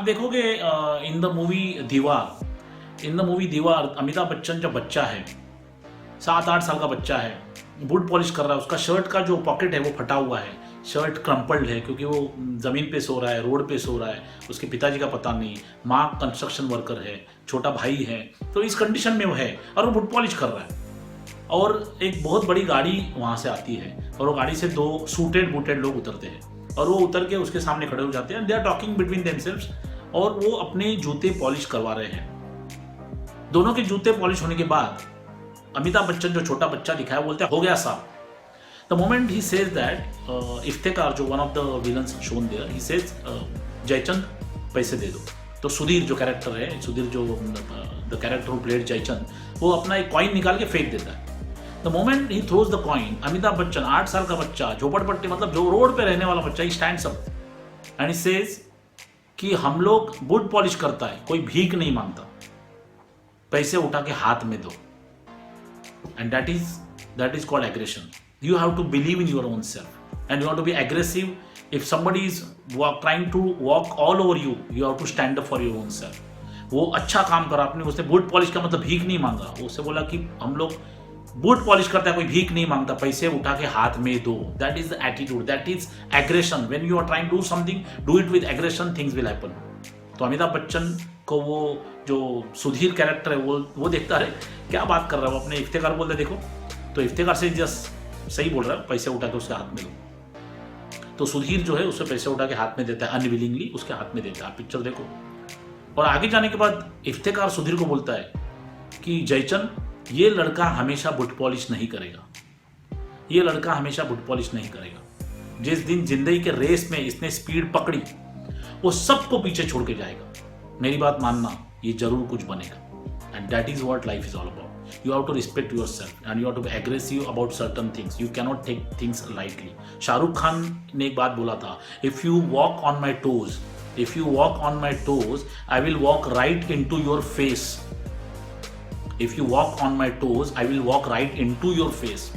आप देखोगे in the movie दीवार अमिताभ बच्चन जब बच्चा है 7-8 साल का बच्चा है, बूट पॉलिश कर रहा है, उसका शर्ट का जो पॉकेट है वो फटा हुआ है, शर्ट क्रम्पल्ड है क्योंकि वो ज़मीन पे सो रहा है, रोड पे सो रहा है, उसके पिताजी का पता नहीं, माँ कंस्ट्रक्शन वर्कर है, छोटा भाई है, तो इस कंडीशन में वो है और वो बूट पॉलिश कर रहा है। और एक बहुत बड़ी गाड़ी वहाँ से आती है और वो गाड़ी से 2 सूटेड बूटेड लोग उतरते हैं और वो उतर के उसके सामने खड़े हो जाते हैं। They are talking between themselves और वो अपने जूते पॉलिश करवा रहे हैं। दोनों के जूते पॉलिश होने के बाद अमिताभ बच्चन जो छोटा बच्चा दिखा है बोलते हैं हो गया साहब। The moment he says that Iftekhar जो one of the villains shown there, he says Jaichand पैसे दे दो। तो सुधीर जो कैरेक्टर है, सुधीर जो the character who played Jaichand, वो अपना एक कॉइन निकाल के फेंक देता है। The moment he throws the coin, Amitabh Bachchan 8 साल का बच्चा, झोपड़पट्टी मतलब जो रोड पे रहने वाला बच्चा, he stands up and he says कि हम लोग बूट पॉलिश करता है, कोई भीख नहीं मांगता, पैसे उठा के हाथ में दो। And that is called aggression. You have to believe in your own self, and you have to be aggressive. If somebody is trying to walk all over you, you have to stand up for your own self. वो अच्छा काम करा आपने, उसने boot polish का मतलब भीख नहीं मांगा, उससे बोला कि हम लोग बूट पॉलिश करता है, कोई भीख नहीं मांगता, पैसे उठा के हाथ में दो। That is the attitude, that is aggression. When you are trying to do something, do it with aggression, things will happen. तो अमिताभ बच्चन को वो जो सुधीर कैरेक्टर है वो देखता है क्या बात कर रहा है, वो अपने इफ्तेकार बोलते देखो, तो इफ्तेकार से जस्ट सही बोल रहा है, पैसे उठा के उसके हाथ में दो। तो सुधीर जो है उसे पैसे उठा के हाथ में देता है, अनविलिंगली उसके हाथ में देता है। आप पिक्चर देखो और आगे जाने के बाद इफ्तेकार सुधीर को बोलता है कि जयचंद ये लड़का हमेशा बुट पॉलिश नहीं करेगा, ये लड़का हमेशा बुट पॉलिश नहीं करेगा। जिस दिन जिंदगी के रेस में इसने स्पीड पकड़ी वो सबको पीछे छोड़ के जाएगा। मेरी बात मानना, ये जरूर कुछ बनेगा। And that is what life is all about. You have to respect yourself and you have to be aggressive about certain things. You can not take things lightly. Shahrukh Khan ने एक बात बोला था, if you walk on my toes, if you walk on my toes I will walk right into your face. If you walk on my toes I will walk right into your face.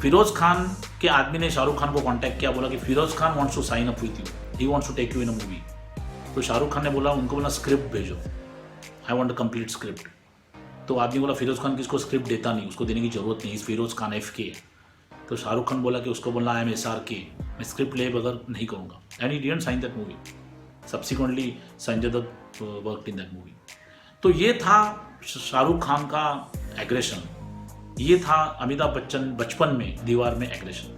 Feroz Khan के आदमी ने शाहरुख खान को contact किया, बोला कि Feroz Khan wants to sign up with you, he wants to take you in a movie. तो शाहरुख खान ने बोला, उनको बोला स्क्रिप्ट भेजो, I want a complete script. तो आदमी बोला फिरोज खान किसको स्क्रिप्ट देता नहीं, उसको देने की जरूरत नहीं, इस फिरोज खान FK। तो शाहरुख खान बोला कि उसको बोलना आई एम SRK, मैं स्क्रिप्ट ले बगैर नहीं करूँगा। And he didn't sign that movie. Subsequently Sanjay Dutt worked in that movie. तो ये था शाहरुख खान का एग्रेशन, ये था अमिताभ बच्चन बचपन में दीवार में एग्रेशन।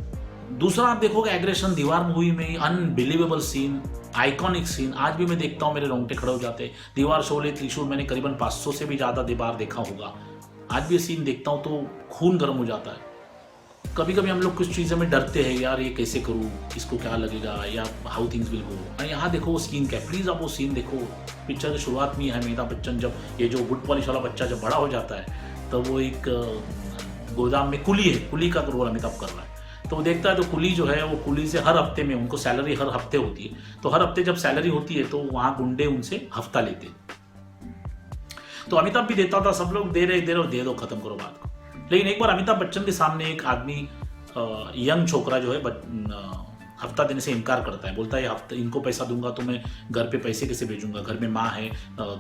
दूसरा आप देखोगे एग्रेशन दीवार मूवी में, अनबिलीवेबल सीन, आइकॉनिक सीन, आज भी मैं देखता हूँ मेरे रोंगटे खड़े हो जाते हैं। दीवार, शोले, त्रिशूल मैंने करीबन 500 से भी ज़्यादा बार देखा होगा। आज भी ये सीन देखता हूँ तो खून गर्म हो जाता है। कभी कभी हम लोग कुछ चीज़ों में डरते हैं, यार ये कैसे करूँ, इसको क्या लगेगा, या हाउ थिंग्स विल गो। यहाँ देखो वो सीन क्या है, प्लीज़ आप वो सीन देखो। पिक्चर की शुरुआत में है अमिताभ बच्चन जब ये जो बुट पॉलिश वाला बच्चा जब बड़ा हो जाता है, तो वो एक गोदाम में कुली है, कुली का रोल अमिताभ कर रहा है। तो वो देखता है तो कुली जो है वो कुली से हर हफ्ते में, उनको सैलरी हर हफ्ते होती है, तो हर हफ्ते जब सैलरी होती है तो वहाँ गुंडे उनसे हफ्ता लेते। तो अमिताभ भी देता था, सब लोग दे रहे दे दो, खत्म करो बात को। लेकिन एक बार अमिताभ बच्चन के सामने एक आदमी, यंग छोकरा जो है हफ्ता देने से इनकार करता है, बोलता है हफ्ता इनको पैसा दूंगा तो मैं घर पे पैसे कैसे भेजूंगा, घर में माँ है,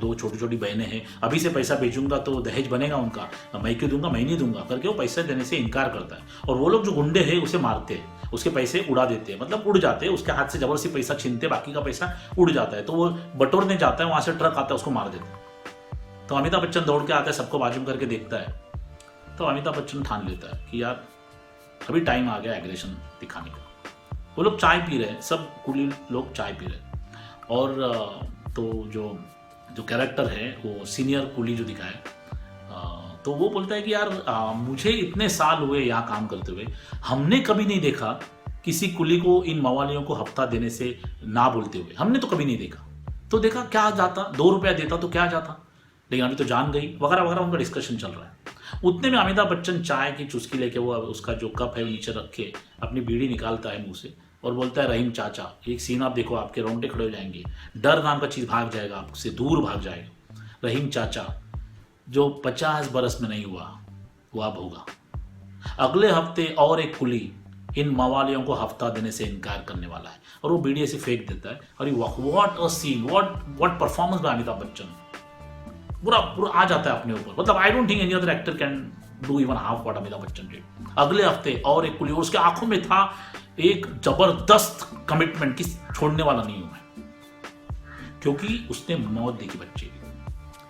2 छोटी छोटी बहनें हैं, अभी से पैसा भेजूंगा तो दहेज बनेगा उनका, मैं क्यों दूंगा, मैं नहीं दूंगा करके वो पैसे देने से इनकार करता है। और वो लोग जो गुंडे हैं उसे मारते हैं, उसके पैसे उड़ा देते हैं, मतलब उड़ जाते हैं, उसके हाथ से जबरदस्ती पैसा छीनते, बाकी का पैसा उड़ जाता है। तो वो बटोरने जाता है, वहाँ से ट्रक आता है, उसको मार देता है। तो अमिताभ बच्चन दौड़ के आता है, सबको बाजू करके देखता है। तो अमिताभ बच्चन ठान लेता है कि यार अभी टाइम आ गया एग्रेशन दिखाने का। वो लोग चाय पी रहे हैं, सब कुली लोग चाय पी रहे हैं। और तो जो कैरेक्टर है वो सीनियर कुली जो दिखाए, तो वो बोलता है कि यार मुझे इतने साल हुए यहाँ काम करते हुए, हमने कभी नहीं देखा किसी कुली को इन मवालियों को हफ्ता देने से ना बोलते हुए, हमने तो कभी नहीं देखा। तो देखा क्या जाता, 2 रुपया देता तो क्या जाता, लेकिन अभी तो जान गई वगैरह वगैरह, उनका डिस्कशन चल रहा है। उतने में अमिताभ बच्चन चाय की चुस्की लेके वो उसका जो कप है नीचे रख के अपनी बीड़ी निकालता है मुंह से और बोलता है रहीम चाचा। एक सीन आप देखो, आपके रोंगटे खड़े हो जाएंगे, डर नाम का चीज़ भाग जाएगा, आपसे दूर भाग जाएगा। रहीम चाचा जो 50 बरस में नहीं हुआ वो अब होगा। अगले हफ्ते और एक कुली इन मवालियों को हफ्ता देने से इनकार करने वाला है, और वो बीड़ी ऐसे फेंक देता है। और what a scene, what performance by Amitabh Bachchan, पूरा पूरा आ जाता है अपने ऊपर। मतलब I don't think any other actor can do even half what Amitabh Bachchan did. अगले हफ्ते और एक कुली, और उसके आंखों में था एक जबरदस्त कमिटमेंट कि छोड़ने वाला नहीं हूं मैं, क्योंकि उसने मौत देखी बच्चे की,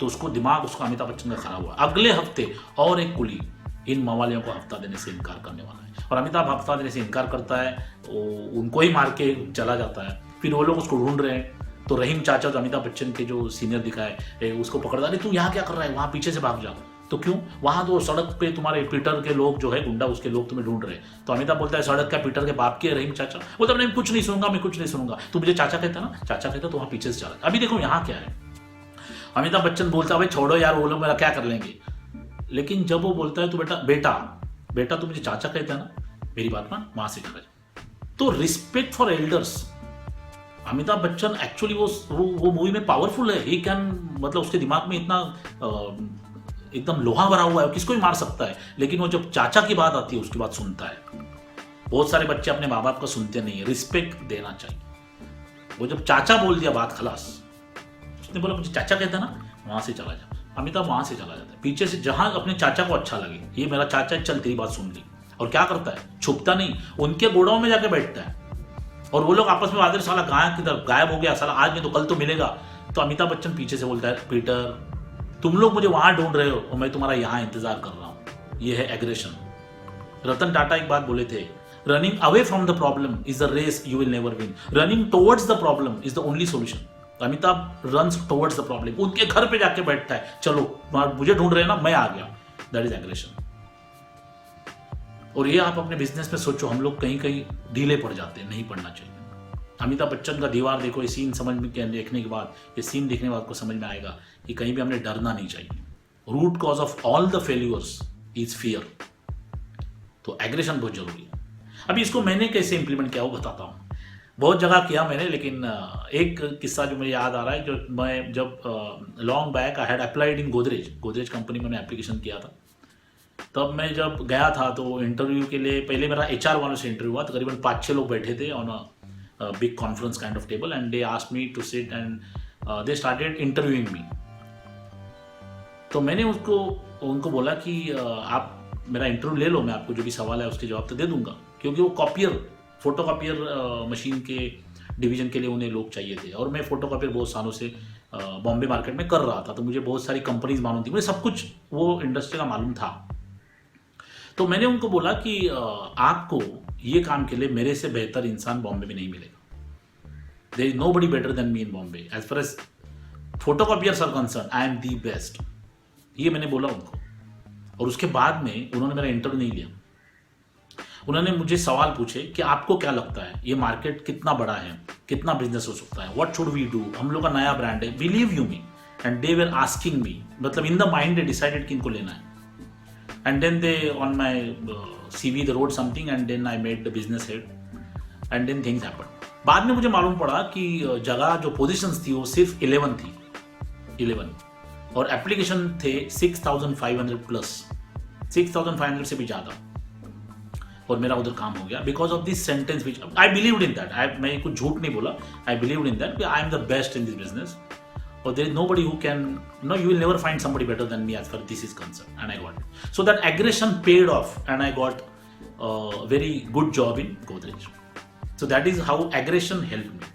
तो उसको दिमाग उसका अमिताभ बच्चन का खराब हुआ। अगले हफ्ते और एक कुली इन मवालियों को हफ्ता देने से इनकार करने वाला है, और अमिताभ हफ्ता देने से इनकार करता है, उनको ही मार के चला जाता है। फिर वो लोग उसको ढूंढ रहे हैं, तो रहीम चाचा जो अमिताभ बच्चन के जो सीनियर दिखाए उसको पकड़ता, अरे तू यहाँ क्या कर रहा है, वहाँ पीछे से भाग जा। तो क्यों, वहाँ तो सड़क पे तुम्हारे पीटर के लोग जो है, गुंडा उसके लोग तुम्हें ढूंढ रहे हैं। तो अमिताभ बोलता है सड़क का पीटर के बाप के रहीम चाचा, बोलता मैं कुछ नहीं सुनूंगा, मैं कुछ नहीं सुनूंगा, तू मुझे चाचा कहता ना, चाचा कहता तो वहाँ पीछे से चला। अभी देखो यहाँ क्या है, अमिताभ बच्चन बोलता है भाई छोड़ो यार, वो लोग मेरा क्या कर लेंगे। लेकिन जब वो बोलता है तो बेटा तू मुझे चाचा कहता है ना, मेरी बात मान, वहां से चला जा। तो respect for elders, Amitabh Bachchan actually वो मूवी में पावरफुल है, ही कैन, मतलब उसके दिमाग में इतना एकदम लोहा भरा हुआ है, किसको भी मार सकता है। लेकिन वो जब चाचा की बात आती है उसकी बात सुनता है। बहुत सारे बच्चे अपने माँ बाप को सुनते नहीं है, रिस्पेक्ट देना चाहिए। वो जब चाचा बोल दिया बात खलास, उसने बोला मुझे चाचा कहता ना, वहां से चला जा। अमिताभ वहां से चला जाता है पीछे से, जहां अपने चाचा को अच्छा लगे, ये मेरा चाचा है, चल तेरी बात सुन ली। और क्या करता है, छुपता नहीं, उनके गोडाउन में जाके बैठता है, और वो लोग आपस में बात, साला गायब हो गया, साला आज नहीं तो कल तो मिलेगा। तो अमिताभ बच्चन पीछे से बोलता है पीटर तुम लोग मुझे वहां ढूंढ रहे हो और मैं तुम्हारा यहां इंतजार कर रहा हूं। ये है एग्रेशन। रतन टाटा एक बात बोले थे, running away from the problem is the race you will never win, running towards the problem is the only solution. Amitabh runs towards the problem, उनके घर पे जाके बैठता है, चलो मुझे ढूंढ रहे हैं ना, मैं आ गया। That is aggression. और ये आप अपने बिजनेस में सोचो, हम लोग कहीं कहीं ढीले पड़ जाते हैं, नहीं पड़ना चाहिए। अमिताभ बच्चन का दीवार देखो, ये सीन समझ में देखने के बाद, ये सीन देखने के बाद को समझ में आएगा कि कहीं भी हमने डरना नहीं चाहिए। Root cause of all the failures is fear. तो एग्रेशन बहुत जरूरी है। अभी इसको मैंने कैसे इंप्लीमेंट किया वो बताता हूँ। बहुत जगह किया मैंने, लेकिन एक किस्सा जो मुझे याद आ रहा है, जो मैं जब long back I had applied in Godrej company में मैंने एप्लीकेशन किया था। तब मैं जब गया था तो इंटरव्यू के लिए पहले मेरा HR वालों से इंटरव्यू हुआ। तकरीबन 5-6 लोग बैठे थे on a big conference kind of table, and they asked me to sit and they started interviewing me. तो मैंने उनको बोला कि आप मेरा इंटरव्यू ले लो, मैं आपको जो भी सवाल है उसके जवाब तो दे दूंगा, क्योंकि वो फोटोकॉपियर मशीन के डिवीजन के लिए उन्हें लोग चाहिए थे, और मैं फोटोकॉपियर बहुत सालों से बॉम्बे मार्केट में कर रहा था, तो मुझे बहुत सारी कंपनीज मालूम थी, मुझे सब कुछ वो इंडस्ट्री का मालूम था। तो मैंने उनको बोला कि आपको ये काम के लिए मेरे से बेहतर इंसान बॉम्बे में नहीं मिलेगा। There is nobody better than me in Bombay as far as photocopiers are concern, I am the best. ये मैंने बोला उनको, और उसके बाद में उन्होंने मेरा इंटरव्यू नहीं लिया। उन्होंने मुझे सवाल पूछे कि आपको क्या लगता है ये मार्केट कितना बड़ा है, कितना बिजनेस हो सकता है, व्हाट शुड वी डू, हम लोग का नया ब्रांड है, believe you me. And they were asking me, मतलब in the mind they decided कि इनको लेना है। And then they on my CV they wrote something, and then I made the business head, and then things happened. बाद में मुझे मालूम पड़ा कि जगह जो पोजीशंस थी वो सिर्फ 11 थी, 11, और एप्लीकेशन थे 6,500 प्लस, 6,500 से भी ज़्यादा। और मेरा उधर काम हो गया because of this sentence which I believed in that. मैं कुछ झूठ नहीं बोला, आई believed in that, I am the best in this business, or there is nobody who can, you will never find somebody better than me as far as this is concerned, and I got it. So that aggression paid off, and I got a very good job in Godrej. So that is how aggression helped me.